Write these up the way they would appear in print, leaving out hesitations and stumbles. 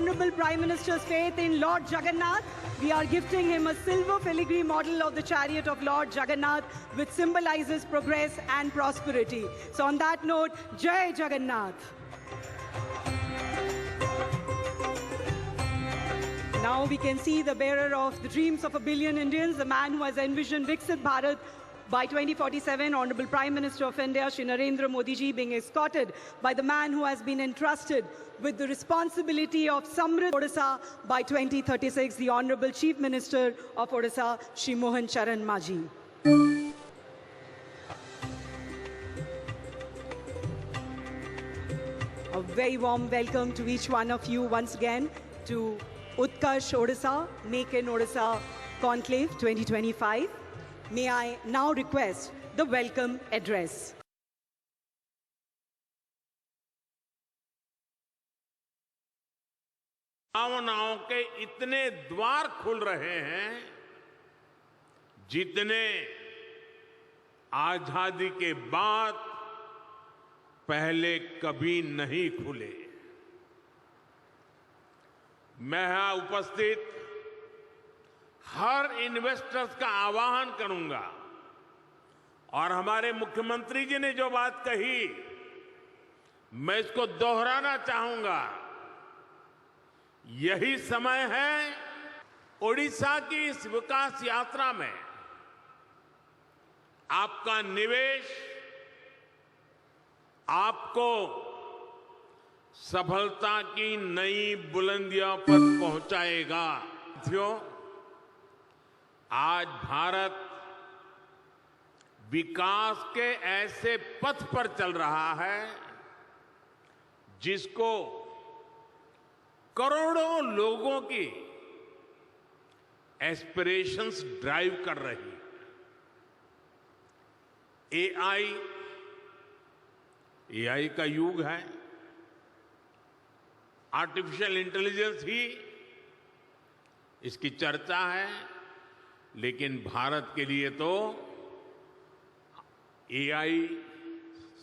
Honorable Prime Minister's faith in Lord Jagannath, we are gifting him a silver filigree model of the chariot of Lord Jagannath, which symbolizes progress and prosperity. So on that note, Jai Jagannath. Now we can see the bearer of the dreams of a billion Indians, the man who has envisioned Viksit Bharat by 2047, Honorable Prime Minister of India, Shri Narendra Modi ji, being escorted by the man who has been entrusted with the responsibility of Samriddh Odisha by 2036, the Honorable Chief Minister of Odisha, Shri Mohan Charan Majhi. A very warm welcome to each one of you once again to Utkarsh Odisha, Make in Odisha Conclave 2025. May I now request the welcome address. भावनाओं के इतने द्वार खुल रहे हैं जितने आजादी के बाद पहले कभी नहीं खुले। मैं यहां उपस्थित हर इन्वेस्टर्स का आह्वान करूंगा और हमारे मुख्यमंत्री जी ने जो बात कही मैं इसको दोहराना चाहूंगा। यही समय है ओडिशा की इस विकास यात्रा में आपका निवेश आपको सफलता की नई बुलंदियों पर पहुंचाएगा। साथियों, आज भारत विकास के ऐसे पथ पर चल रहा है जिसको करोड़ों लोगों की एस्पिरेशंस ड्राइव कर रही है। एआई का युग है। आर्टिफिशियल इंटेलिजेंस ही इसकी चर्चा है, लेकिन भारत के लिए तो एआई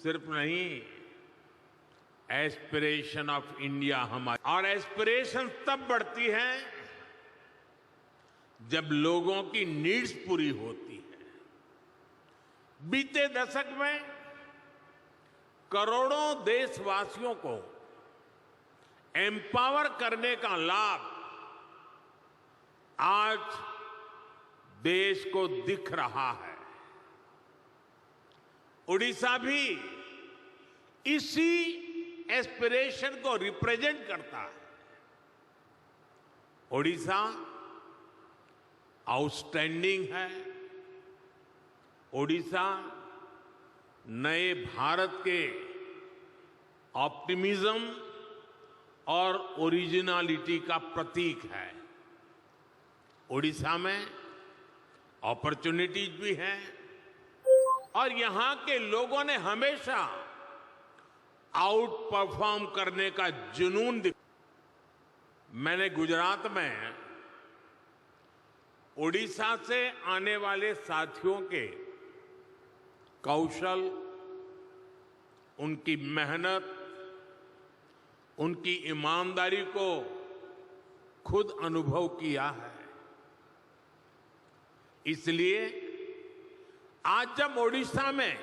सिर्फ नहीं, एस्पिरेशन ऑफ इंडिया हमारी। और एस्पिरेशन तब बढ़ती है जब लोगों की नीड्स पूरी होती है। बीते दशक में करोड़ों देशवासियों को एम्पावर करने का लाभ आज देश को दिख रहा है। ओडिशा भी इसी एस्पिरेशन को रिप्रेजेंट करता है। ओडिशा आउटस्टैंडिंग है। ओडिशा नए भारत के ऑप्टिमिज्म और ओरिजिनलिटी का प्रतीक है। ओडिशा में अपॉर्चुनिटीज भी हैं और यहां के लोगों ने हमेशा आउट परफॉर्म करने का जुनून दिखाया। मैंने गुजरात में ओडिशा से आने वाले साथियों के कौशल, उनकी मेहनत, उनकी ईमानदारी को खुद अनुभव किया है। इसलिए आज जब ओडिशा में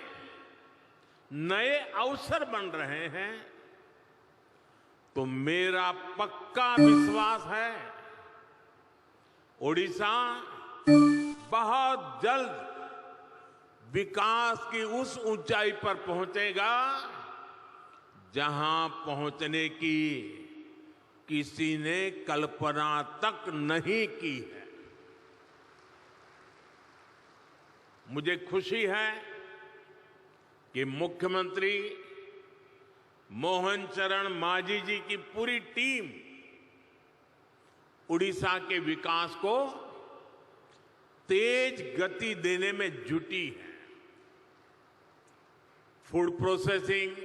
नए अवसर बन रहे हैं तो मेरा पक्का विश्वास है ओडिशा बहुत जल्द विकास की उस ऊंचाई पर पहुंचेगा जहां पहुंचने की किसी ने कल्पना तक नहीं की है। मुझे खुशी है कि मुख्यमंत्री मोहन चरण मांझी जी की पूरी टीम उड़ीसा के विकास को तेज गति देने में जुटी है। Food processing,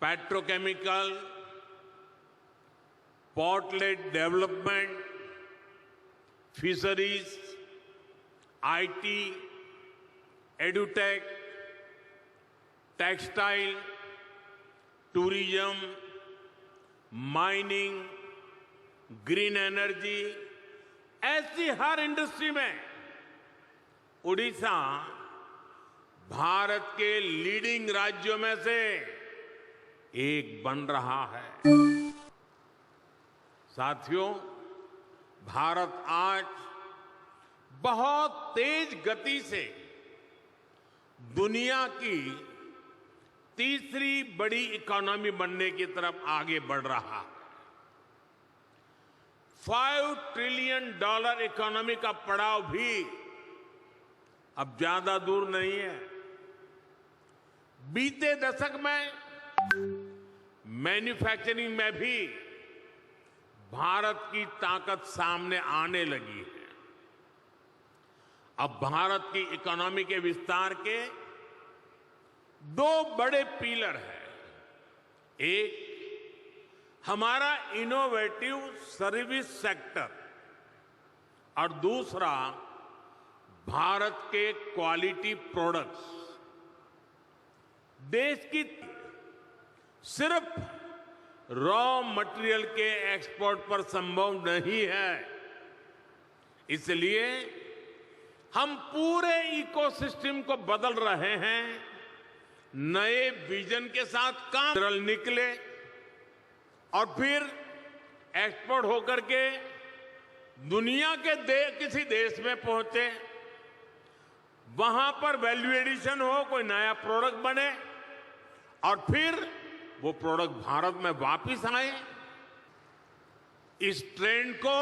petrochemical, port-lead development, fisheries, IT, edutech, textile, tourism, mining, green energy, ऐसी हर इंडस्ट्री में उड़ीसा भारत के लीडिंग राज्यों में से एक बन रहा है। साथियों, भारत आज बहुत तेज गति से दुनिया की तीसरी बड़ी इकोनॉमी बनने की तरफ आगे बढ़ रहा है। $5 ट्रिलियन इकोनॉमी का पड़ाव भी अब ज्यादा दूर नहीं है। बीते दशक में मैन्युफैक्चरिंग में भी भारत की ताकत सामने आने लगी है। अब भारत की इकोनॉमी के विस्तार के दो बड़े पिलर हैं। एक हमारा इनोवेटिव सर्विस सेक्टर और दूसरा भारत के क्वालिटी प्रोडक्ट्स। देश की सिर्फ रॉ मटेरियल के एक्सपोर्ट पर संभव नहीं है। इसलिए हम पूरे इकोसिस्टम को बदल रहे हैं। नए विजन के साथ काम निकले और फिर एक्सपोर्ट होकर के दुनिया के किसी देश में पहुंचे, वहां पर वैल्यू एडिशन हो, कोई नया प्रोडक्ट बने और फिर वो प्रोडक्ट भारत में वापस आए। इस ट्रेंड को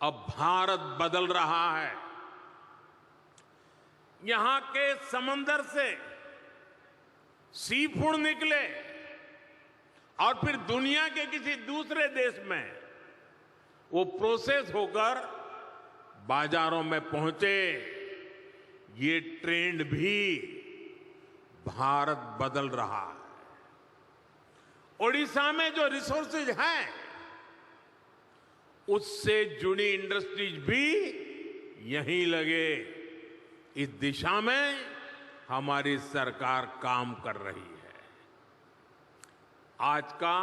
अब भारत बदल रहा है। यहां के समंदर से सी फूड निकले और फिर दुनिया के किसी दूसरे देश में वो प्रोसेस होकर बाजारों में पहुंचे। ये ट्रेंड भी भारत बदल रहा है। ओडिशा में जो रिसोर्सेज हैं, उससे जुड़ी इंडस्ट्रीज भी यहीं लगे। इस दिशा में हमारी सरकार काम कर रही है। आज का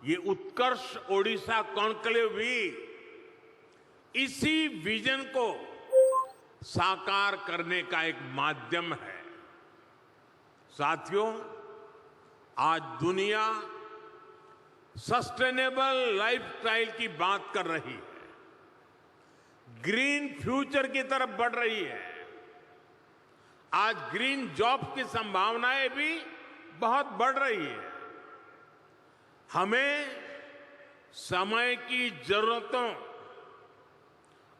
ये उत्कर्ष ओडिशा कॉन्क्लेव भी इसी विजन को साकार करने का एक माध्यम है। साथियों, आज दुनिया सस्टेनेबल लाइफस्टाइल की बात कर रही है, ग्रीन फ्यूचर की तरफ बढ़ रही है। आज ग्रीन जॉब की संभावनाएं भी बहुत बढ़ रही है। हमें समय की जरूरतों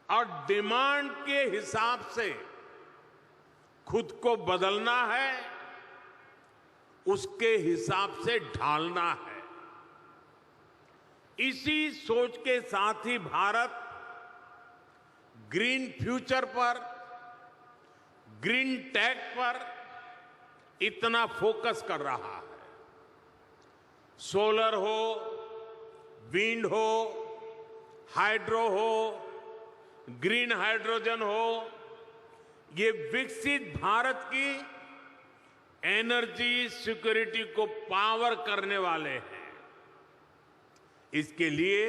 और डिमांड के हिसाब से खुद को बदलना है, उसके हिसाब से ढालना है। इसी सोच के साथ ही भारत ग्रीन फ्यूचर पर, ग्रीन टेक पर इतना फोकस कर रहा है। सोलर हो, विंड हो, हाइड्रो हो, ग्रीन हाइड्रोजन हो, ये विकसित भारत की एनर्जी सिक्योरिटी को पावर करने वाले हैं। इसके लिए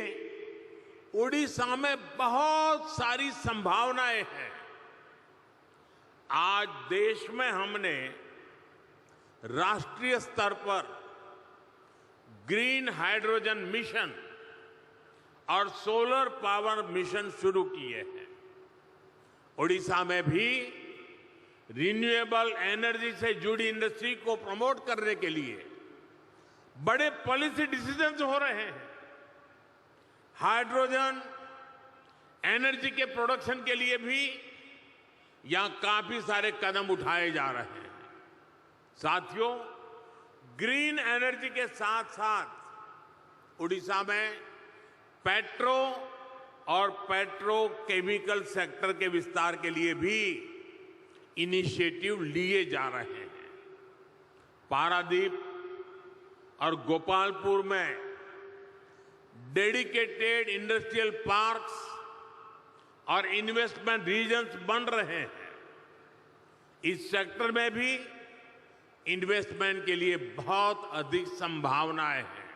उड़ीसा में बहुत सारी संभावनाएं हैं। आज देश में हमने राष्ट्रीय स्तर पर ग्रीन हाइड्रोजन मिशन और सोलर पावर मिशन शुरू किए हैं। उड़ीसा में भी रिन्यूएबल एनर्जी से जुड़ी इंडस्ट्री को प्रमोट करने के लिए बड़े पॉलिसी डिसीजंस हो रहे हैं। हाइड्रोजन एनर्जी के प्रोडक्शन के लिए भी यहां काफी सारे कदम उठाए जा रहे हैं। साथियों, ग्रीन एनर्जी के साथ साथ उड़ीसा में पेट्रो और पेट्रोकेमिकल सेक्टर के विस्तार के लिए भी इनिशिएटिव लिए जा रहे हैं। पारादीप और गोपालपुर में डेडिकेटेड इंडस्ट्रियल पार्क्स और इन्वेस्टमेंट रीजन्स बन रहे हैं। इस सेक्टर में भी इन्वेस्टमेंट के लिए बहुत अधिक संभावनाएं हैं।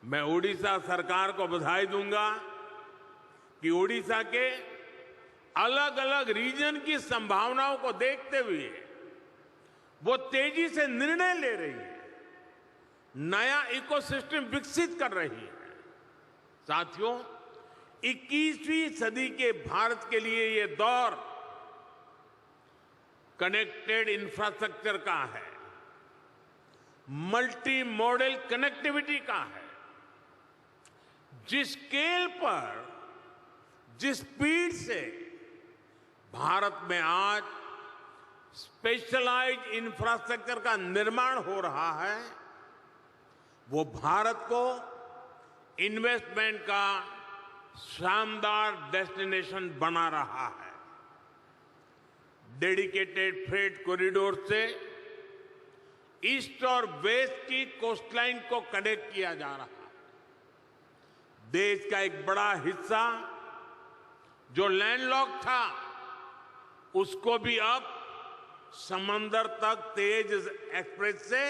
मैं ओडिशा सरकार को बधाई दूंगा कि ओडिशा के अलग अलग रीजन की संभावनाओं को देखते हुए वो तेजी से निर्णय ले रही है, नया इकोसिस्टम विकसित कर रही है। साथियों, 21वीं सदी के भारत के लिए ये दौर कनेक्टेड इंफ्रास्ट्रक्चर का है, मल्टी मॉडल कनेक्टिविटी का है। जिस स्केल पर, जिस स्पीड से भारत में आज स्पेशलाइज्ड इंफ्रास्ट्रक्चर का निर्माण हो रहा है, वो भारत को इन्वेस्टमेंट का शानदार डेस्टिनेशन बना रहा है। डेडिकेटेड फ्रेट कॉरिडोर से ईस्ट और वेस्ट की कोस्टलाइन को कनेक्ट किया जा रहा है। देश का एक बड़ा हिस्सा जो लैंडलॉक था, उसको भी अब समंदर तक तेज एक्सप्रेस से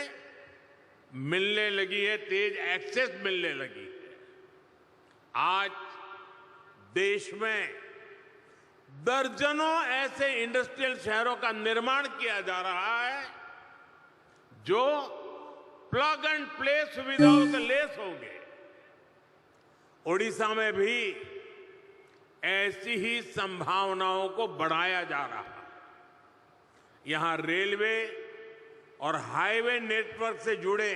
मिलने लगी है, तेज एक्सेस मिलने लगी है। आज देश में दर्जनों ऐसे इंडस्ट्रियल शहरों का निर्माण किया जा रहा है जो प्लग एंड प्ले सुविधाओं से लैस होंगे। ओडिशा में भी ऐसी ही संभावनाओं को बढ़ाया जा रहा है। यहां रेलवे और हाईवे नेटवर्क से जुड़े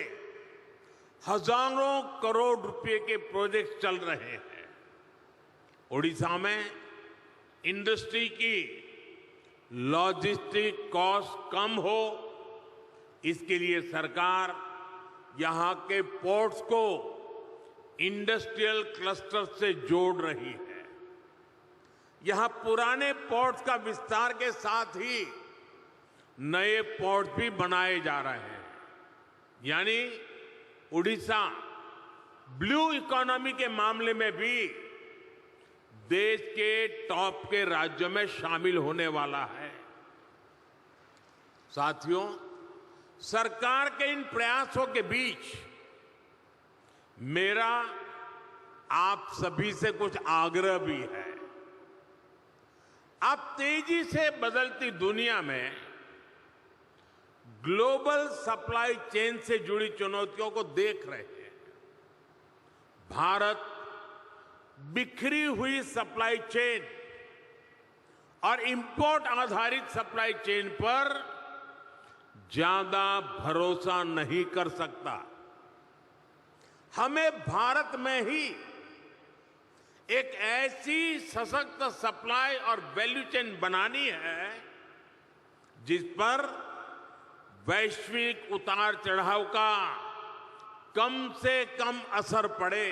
हजारों करोड़ रुपए के प्रोजेक्ट चल रहे हैं। ओडिशा में इंडस्ट्री की लॉजिस्टिक कॉस्ट कम हो, इसके लिए सरकार यहां के पोर्ट्स को इंडस्ट्रियल क्लस्टर से जोड़ रही है। यहां पुराने पोर्ट्स का विस्तार के साथ ही नए पोर्ट भी बनाए जा रहे हैं। यानी उड़ीसा ब्लू इकोनॉमी के मामले में भी देश के टॉप के राज्यों में शामिल होने वाला है। साथियों, सरकार के इन प्रयासों के बीच मेरा आप सभी से कुछ आग्रह भी है। आप तेजी से बदलती दुनिया में ग्लोबल सप्लाई चेन से जुड़ी चुनौतियों को देख रहे हैं। भारत बिखरी हुई सप्लाई चेन और इंपोर्ट आधारित सप्लाई चेन पर ज्यादा भरोसा नहीं कर सकता। हमें भारत में ही एक ऐसी सशक्त सप्लाई और वैल्यू चेन बनानी है जिस पर वैश्विक उतार चढ़ाव का कम से कम असर पड़े।